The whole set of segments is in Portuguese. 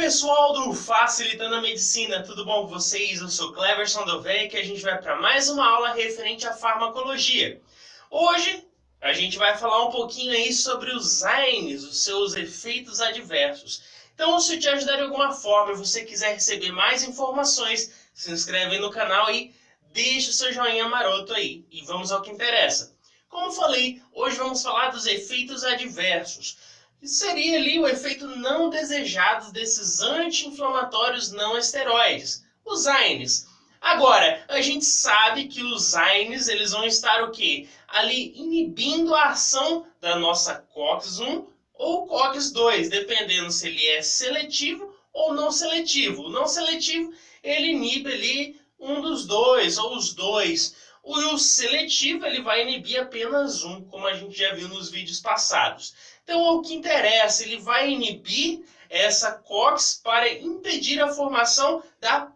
pessoal do Facilitando a Medicina, tudo bom com vocês? Eu sou Cleverson Dovec e a gente vai para mais uma aula referente à farmacologia. Hoje a gente vai falar um pouquinho aí sobre os AINES, os seus efeitos adversos. Então, se te ajudar de alguma forma e você quiser receber mais informações, se inscreve aí no canal e deixa o seu joinha maroto aí. E vamos ao que interessa. Como falei, hoje vamos falar dos efeitos adversos. Seria ali o efeito não desejado desses anti-inflamatórios não esteroides, os AINES. Agora, a gente sabe que os AINES eles vão estar o quê? Ali inibindo a ação da nossa COX-1 ou COX-2, dependendo se ele é seletivo ou não seletivo. O não seletivo, ele inibe ali um dos dois ou os dois. O seletivo, ele vai inibir apenas um, como a gente já viu nos vídeos passados. Então, o que interessa, ele vai inibir essa COX para impedir a formação da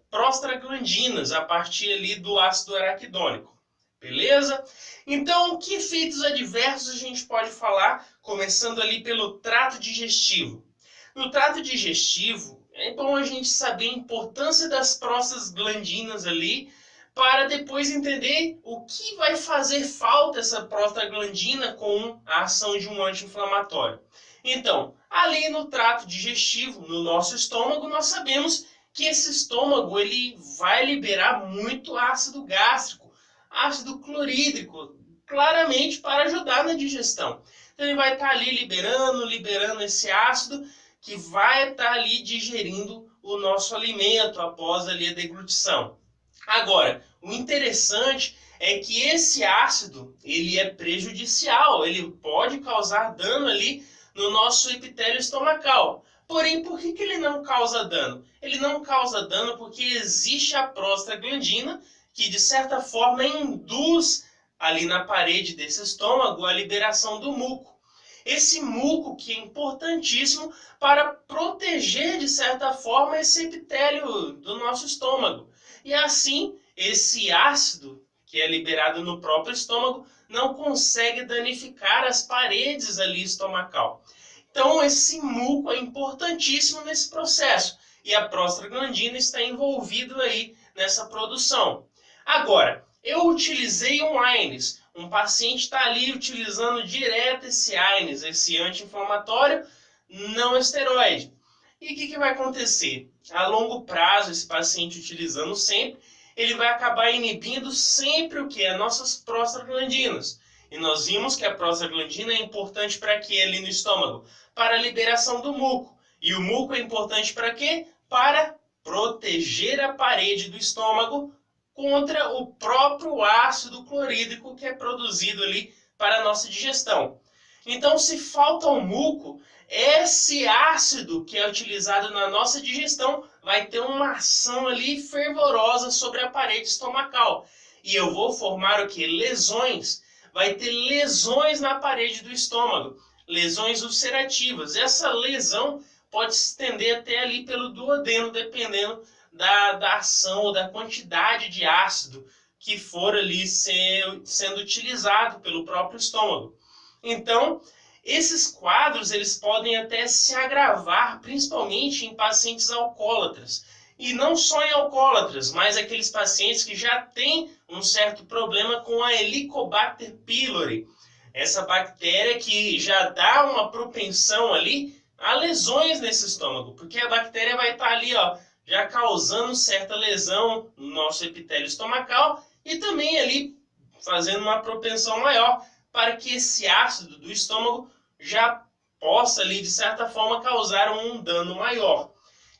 prostaglandinas a partir ali do ácido araquidônico. Beleza? Então, que efeitos adversos a gente pode falar, começando ali pelo trato digestivo? No trato digestivo, é bom a gente saber a importância das prostaglandinas ali, para depois entender o que vai fazer falta essa prostaglandina com a ação de um anti-inflamatório. Então, ali no trato digestivo, no nosso estômago, nós sabemos que esse estômago ele vai liberar muito ácido gástrico, ácido clorídrico, claramente para ajudar na digestão. Então ele vai estar ali liberando esse ácido que vai estar ali digerindo o nosso alimento após ali a deglutição. Agora, o interessante é que esse ácido, ele é prejudicial, ele pode causar dano ali no nosso epitélio estomacal. Porém, por que ele não causa dano? Ele não causa dano porque existe a prostaglandina que, de certa forma, induz ali na parede desse estômago a liberação do muco. Esse muco que é importantíssimo para proteger, de certa forma, esse epitélio do nosso estômago. E assim, esse ácido que é liberado no próprio estômago não consegue danificar as paredes ali estomacal. Então, esse muco é importantíssimo nesse processo. E a prostaglandina está envolvida aí nessa produção. Agora, eu utilizei um AINES. Um paciente está ali utilizando direto esse AINES, esse anti-inflamatório não esteroide. E o que vai acontecer? A longo prazo, esse paciente utilizando sempre, ele vai acabar inibindo sempre o que? As nossas prostaglandinas. E nós vimos que a prostaglandina é importante para quê ali no estômago? Para a liberação do muco. E o muco é importante para quê? Para proteger a parede do estômago contra o próprio ácido clorídrico que é produzido ali para a nossa digestão. Então, se falta o muco, esse ácido que é utilizado na nossa digestão vai ter uma ação ali fervorosa sobre a parede estomacal. E eu vou formar o que? Lesões. Vai ter lesões na parede do estômago, lesões ulcerativas. Essa lesão pode se estender até ali pelo duodeno, dependendo da ação ou da quantidade de ácido que for ali sendo utilizado pelo próprio estômago. Então, esses quadros eles podem até se agravar, principalmente em pacientes alcoólatras. E não só em alcoólatras, mas aqueles pacientes que já têm um certo problema com a Helicobacter pylori. Essa bactéria que já dá uma propensão ali a lesões nesse estômago, porque a bactéria vai estar ali, ó, já causando certa lesão no nosso epitélio estomacal e também ali fazendo uma propensão maior para que esse ácido do estômago já possa ali, de certa forma, causar um dano maior.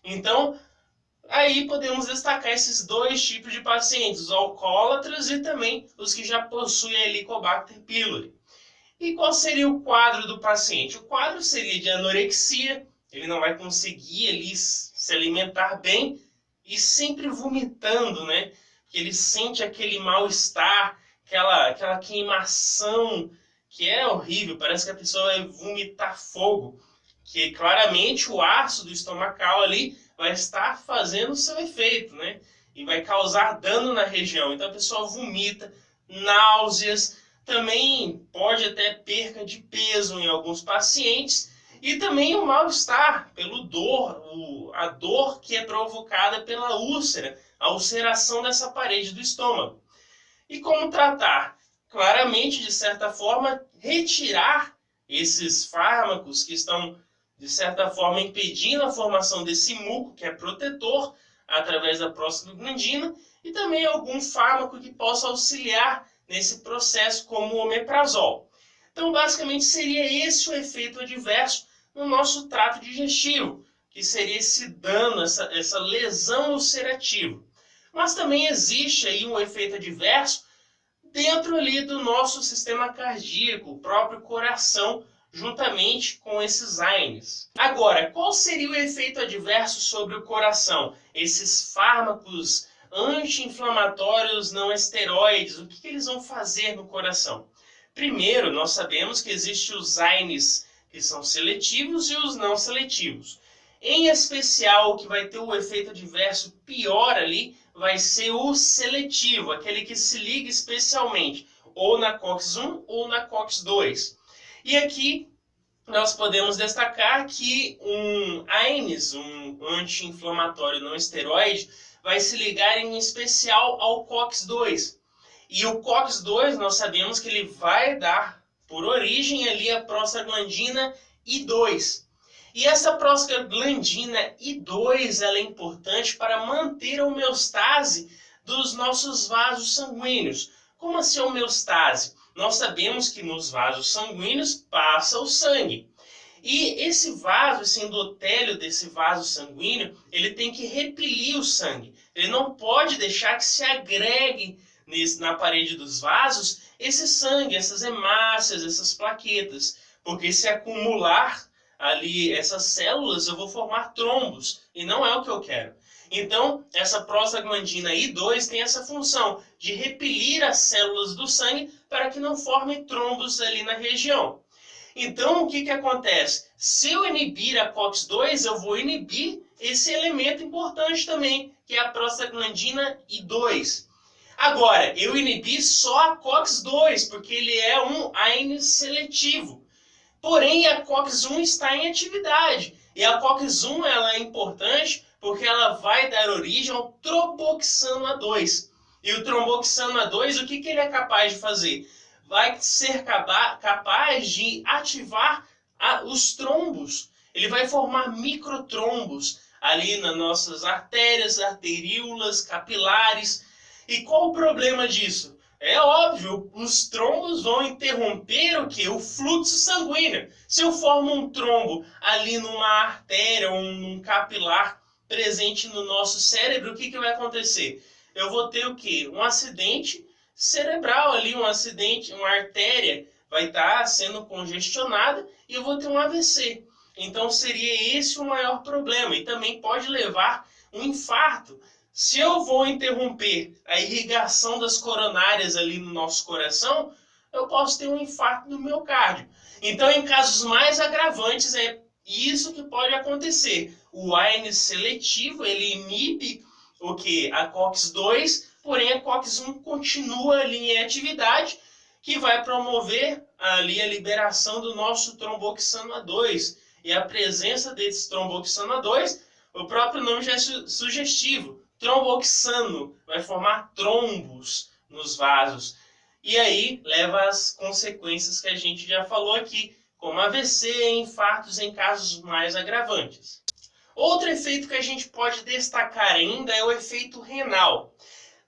Então, aí podemos destacar esses dois tipos de pacientes, os alcoólatras e também os que já possuem a Helicobacter pylori. E qual seria o quadro do paciente? O quadro seria de anorexia, ele não vai conseguir ali se alimentar bem e sempre vomitando, né? Porque ele sente aquele mal-estar, aquela queimação que é horrível, parece que a pessoa vai vomitar fogo, que claramente o ácido estomacal ali vai estar fazendo o seu efeito, né? E vai causar dano na região. Então a pessoa vomita, náuseas, também pode até perca de peso em alguns pacientes E também o mal-estar, a dor que é provocada pela úlcera, a ulceração dessa parede do estômago. E como tratar? Claramente, de certa forma, retirar esses fármacos que estão, de certa forma, impedindo a formação desse muco, que é protetor, através da prostaglandina, e também algum fármaco que possa auxiliar nesse processo, como o omeprazol. Então, basicamente, seria esse o efeito adverso no nosso trato digestivo, que seria esse dano, essa lesão ulcerativa. Mas também existe aí um efeito adverso dentro ali do nosso sistema cardíaco, o próprio coração, juntamente com esses AINES. Agora, qual seria o efeito adverso sobre o coração? Esses fármacos anti-inflamatórios não esteroides, o que eles vão fazer no coração? Primeiro, nós sabemos que existem os AINES que são seletivos e os não seletivos. Em especial, o que vai ter o efeito adverso pior ali vai ser o seletivo, aquele que se liga especialmente ou na COX-1 ou na COX-2. E aqui nós podemos destacar que um AINES, um anti-inflamatório não esteroide, vai se ligar em especial ao COX-2. E o COX-2, nós sabemos que ele vai dar por origem ali a prostaglandina I2. E essa prostaglandina I2 ela é importante para manter a homeostase dos nossos vasos sanguíneos. Como assim a homeostase? Nós sabemos que nos vasos sanguíneos passa o sangue. E esse vaso, esse endotélio desse vaso sanguíneo, ele tem que repelir o sangue. Ele não pode deixar que se agregue na parede dos vasos esse sangue, essas hemácias, essas plaquetas. Porque se acumular ali essas células, eu vou formar trombos, e não é o que eu quero. Então, essa prostaglandina I2 tem essa função de repelir as células do sangue para que não formem trombos ali na região. Então, o que acontece? Se eu inibir a COX-2, eu vou inibir esse elemento importante também, que é a prostaglandina I2. Agora, eu inibi só a COX-2, porque ele é um AINE seletivo. Porém, a COX-1 está em atividade. E a COX-1 ela é importante porque ela vai dar origem ao tromboxano A2. E o tromboxano A2, o que ele é capaz de fazer? Vai ser capaz de ativar os trombos. Ele vai formar microtrombos ali nas nossas artérias, arteríolas, capilares. E qual o problema disso? É óbvio, os trombos vão interromper o quê? O fluxo sanguíneo. Se eu formo um trombo ali numa artéria ou num capilar presente no nosso cérebro, o que vai acontecer? Eu vou ter o quê? Um acidente cerebral ali, um acidente, uma artéria vai estar sendo congestionada e eu vou ter um AVC. Então seria esse o maior problema e também pode levar um infarto. Se eu vou interromper a irrigação das coronárias ali no nosso coração, eu posso ter um infarto no miocárdio. Então, em casos mais agravantes, é isso que pode acontecer. O AINE seletivo, ele inibe o que? A COX-2, porém a COX-1 continua ali em atividade, que vai promover ali a liberação do nosso tromboxano A2. E a presença desse tromboxano A2, o próprio nome já é sugestivo. Tromboxano vai formar trombos nos vasos. E aí leva às consequências que a gente já falou aqui, como AVC e infartos em casos mais agravantes. Outro efeito que a gente pode destacar ainda é o efeito renal.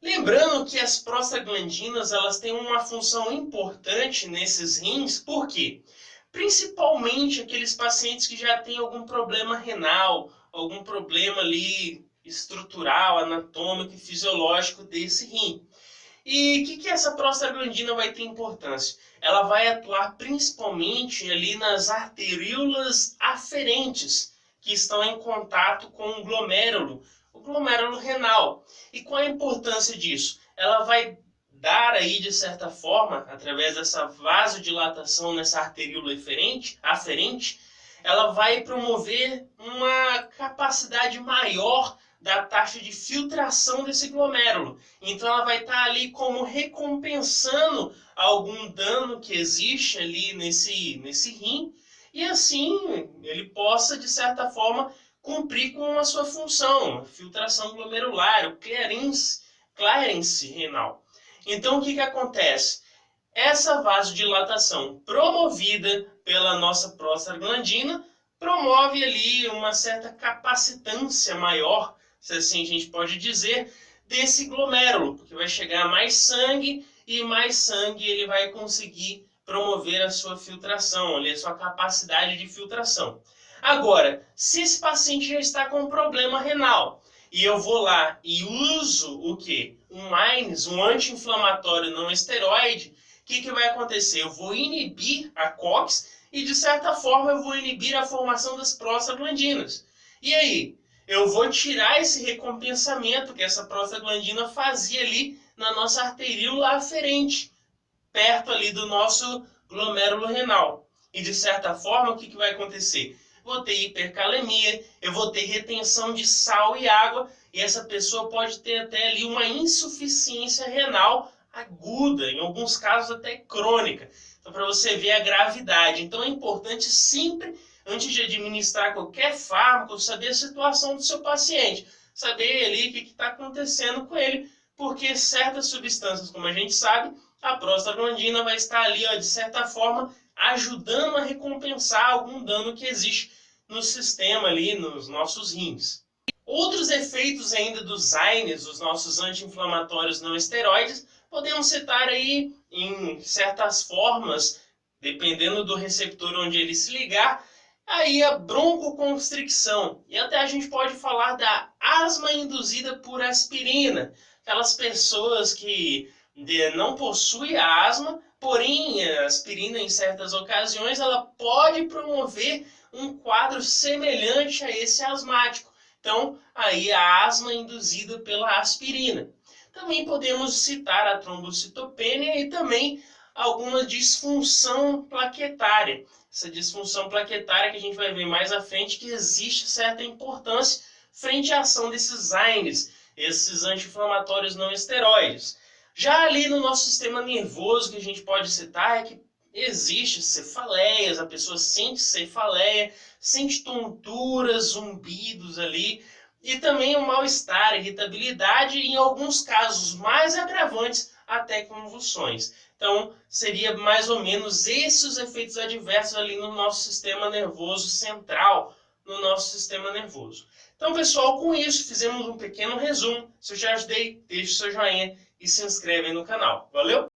Lembrando que as prostaglandinas elas têm uma função importante nesses rins, por quê? Principalmente aqueles pacientes que já têm algum problema renal, algum problema ali estrutural, anatômico e fisiológico desse rim. E o que essa prostaglandina vai ter importância? Ela vai atuar principalmente ali nas arteríolas aferentes, que estão em contato com o glomérulo renal. E qual a importância disso? Ela vai dar aí, de certa forma, através dessa vasodilatação nessa arteríola aferente, ela vai promover uma capacidade maior da taxa de filtração desse glomérulo. Então ela vai estar ali como recompensando algum dano que existe ali nesse rim e assim ele possa, de certa forma, cumprir com a sua função, filtração glomerular, o clearance renal. Então, o que acontece? Essa vasodilatação promovida pela nossa prostaglandina promove ali uma certa capacitância maior, se assim a gente pode dizer, desse glomérulo, porque vai chegar mais sangue e mais sangue ele vai conseguir promover a sua filtração, ali, a sua capacidade de filtração. Agora, se esse paciente já está com um problema renal e eu vou lá e uso o quê? Um AINES, um anti-inflamatório não esteroide, o que vai acontecer? Eu vou inibir a COX e, de certa forma, eu vou inibir a formação das prostaglandinas. E aí? Eu vou tirar esse recompensamento que essa prostaglandina fazia ali na nossa arteríola aferente, perto ali do nosso glomérulo renal. E, de certa forma, o que vai acontecer? Vou ter hipercalemia, eu vou ter retenção de sal e água, e essa pessoa pode ter até ali uma insuficiência renal aguda, em alguns casos até crônica. Então, para você ver a gravidade. Então, é importante sempre, antes de administrar qualquer fármaco, saber a situação do seu paciente. Saber ali o que está acontecendo com ele, porque certas substâncias, como a gente sabe, a prostaglandina vai estar ali, ó, de certa forma, ajudando a recompensar algum dano que existe no sistema ali, nos nossos rins. Outros efeitos ainda dos AINES, os nossos anti-inflamatórios não esteroides, podemos citar aí em certas formas, dependendo do receptor onde ele se ligar, aí a broncoconstricção. E até a gente pode falar da asma induzida por aspirina. Aquelas pessoas que não possuem a asma, porém a aspirina em certas ocasiões ela pode promover um quadro semelhante a esse asmático. Então, aí a asma induzida pela aspirina. Também podemos citar a trombocitopenia e também alguma disfunção plaquetária. Essa disfunção plaquetária que a gente vai ver mais à frente, que existe certa importância frente à ação desses AINES, esses anti-inflamatórios não esteroides. Já ali no nosso sistema nervoso, que a gente pode citar, é que existe cefaleias, a pessoa sente cefaleia, sente tonturas, zumbidos ali, e também o mal-estar, irritabilidade e, em alguns casos mais agravantes, até convulsões. Então, seria mais ou menos esses os efeitos adversos ali no nosso sistema nervoso central, no nosso sistema nervoso. Então, pessoal, com isso, fizemos um pequeno resumo. Se eu te ajudei, deixe o seu joinha e se inscreve aí no canal. Valeu?